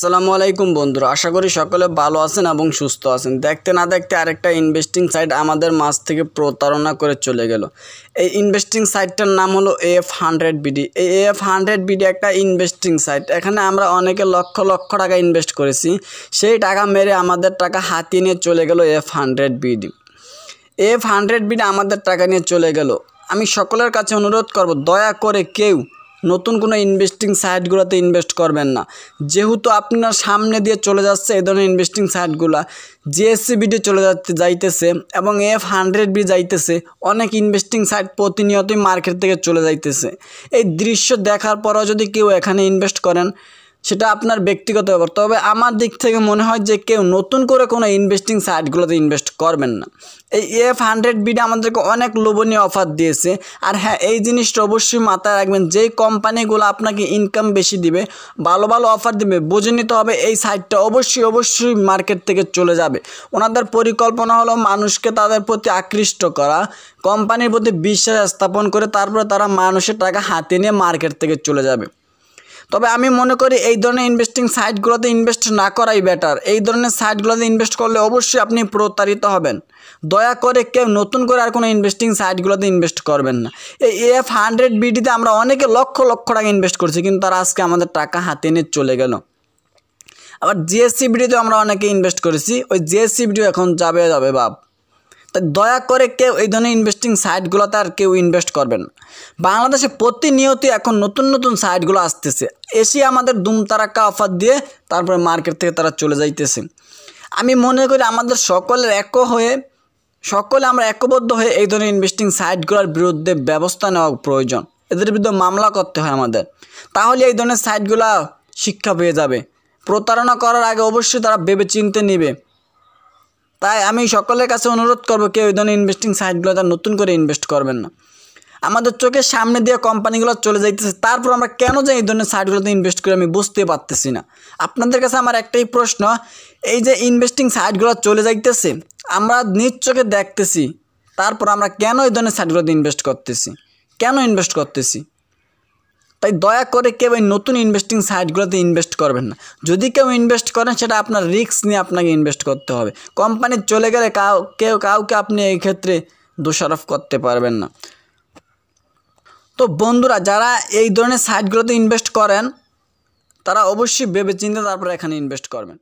আসসালামু আলাইকুম বন্ধুরা, আশা করি সকলে ভালো আছেন এবং সুস্থ আছেন। দেখতে না দেখতে আরেকটা ইনভেস্টিং সাইট আমাদের মাঝ থেকে প্রতারণা করে চলে গেল। এই ইনভেস্টিং সাইটটার নাম হলো AF100BD। এই AF100BD একটা ইনভেস্টিং সাইট। এখানে আমরা অনেকে লক্ষ লক্ষ টাকা ইনভেস্ট করেছি, সেই টাকা মেরে আমাদের টাকা হাতিয়ে নিয়ে চলে গেল AF100BD। AF100BD আমাদের টাকা নিয়ে চলে গেল। আমি সকলের কাছে অনুরোধ করব, দয়া করে কেউ নতুন কোনো ইনভেস্টিং সাইটগুলোতে ইনভেস্ট করবেন না। যেহেতু আপনার সামনে দিয়ে চলে যাচ্ছে এই ধরনের ইনভেস্টিং সাইটগুলো, GSCBD চলে যাইতেছে এবং AF100BD যাইতেছে, অনেক ইনভেস্টিং সাইট প্রতিনিয়তই মার্কেট থেকে চলে যাইতেছে। এই দৃশ্য দেখার পরও যদি কেউ এখানে ইনভেস্ট করেন, সেটা আপনার ব্যক্তিগত ব্যাপার। তবে আমার দিক থেকে মনে হয় যে কেউ নতুন করে কোনো ইনভেস্টিং সাইটগুলোতে ইনভেস্ট করবেন না। এই AF100BD আমাদেরকে অনেক লোভনীয় অফার দিয়েছে। আর হ্যাঁ, এই জিনিসটা অবশ্যই মাথায় রাখবেন, যেই কোম্পানিগুলো আপনাকে ইনকাম বেশি দিবে, ভালো ভালো অফার দিবে, বুঝে নিতে হবে এই সাইটটা অবশ্যই মার্কেট থেকে চলে যাবে। ওনাদের পরিকল্পনা হলো মানুষকে তাদের প্রতি আকৃষ্ট করা, কোম্পানির প্রতি বিশ্বাস স্থাপন করে তারপরে তারা মানুষের টাকা হাতে নিয়ে মার্কেট থেকে চলে যাবে। তবে আমি মনে করি এই ধরনের ইনভেস্টিং সাইটগুলোতে ইনভেস্ট না করাই বেটার। এই ধরনের সাইটগুলোতে ইনভেস্ট করলে অবশ্যই আপনি প্রতারিত হবেন। দয়া করে কেউ নতুন করে আর কোনো ইনভেস্টিং সাইটগুলোতে ইনভেস্ট করবেন না। এই AF100BDতে আমরা অনেকে লক্ষ লক্ষ টাকা ইনভেস্ট করছি, কিন্তু তারা আজকে আমাদের টাকা হাতে নিয়ে চলে গেল। আবার GSCBDতেও আমরা অনেকে ইনভেস্ট করেছি, ওই GSCBDও এখন যাবে বাপ। তাই দয়া করে কেউ এই ধরনের ইনভেস্টিং সাইটগুলোতে আর কেউ ইনভেস্ট করবেন না। বাংলাদেশে প্রতিনিয়ত এখন নতুন নতুন সাইটগুলো আসতেছে, এসে আমাদের দুমতারাক্কা অফার দিয়ে তারপরে মার্কেট থেকে তারা চলে যাইতেছে। আমি মনে করি আমাদের সকলে আমরা একবদ্ধ হয়ে এই ধরনের ইনভেস্টিং সাইটগুলোর বিরুদ্ধে ব্যবস্থা নেওয়া প্রয়োজন। এদের বিরুদ্ধে মামলা করতে হয় আমাদের, তাহলে এই ধরনের সাইটগুলো শিক্ষা পেয়ে যাবে। প্রতারণা করার আগে অবশ্যই তারা ভেবে চিন্তে নেবে। তাই আমি সকলের কাছে অনুরোধ করবো, কেউ এই ধরনের ইনভেস্টিং সাইটগুলোতে নতুন করে ইনভেস্ট করবেন না। আমাদের চোখের সামনে দিয়ে কোম্পানিগুলো চলে যাইতেছে, তারপর আমরা কেন যে এই ধরনের সাইটগুলোতে ইনভেস্ট করি আমি বুঝতে পারতেছি না। আপনাদের কাছে আমার একটাই প্রশ্ন, এই যে ইনভেস্টিং সাইটগুলো চলে যাইতেছে, আমরা নিজ চোখে দেখতেছি, তারপর আমরা কেন এই ধরনের সাইটগুলোতে ইনভেস্ট করতেছি? তাই দয়া করে কেউ এই নতুন ইনভেস্টিং সাইটগুলোতে ইনভেস্ট করবেন না। যদি কেউ ইনভেস্ট করেন, সেটা আপনার রিস্ক নিয়ে আপনাকে ইনভেস্ট করতে হবে। কোম্পানি চলে গেলে কাউকে আপনি এই ক্ষেত্রে দোষারোপ করতে পারবেন না। তো বন্ধুরা, যারা এই ধরনের সাইটগুলোতে ইনভেস্ট করেন, তারা অবশ্যই ভেবেচিন্তে তারপরে এখানে ইনভেস্ট করবেন।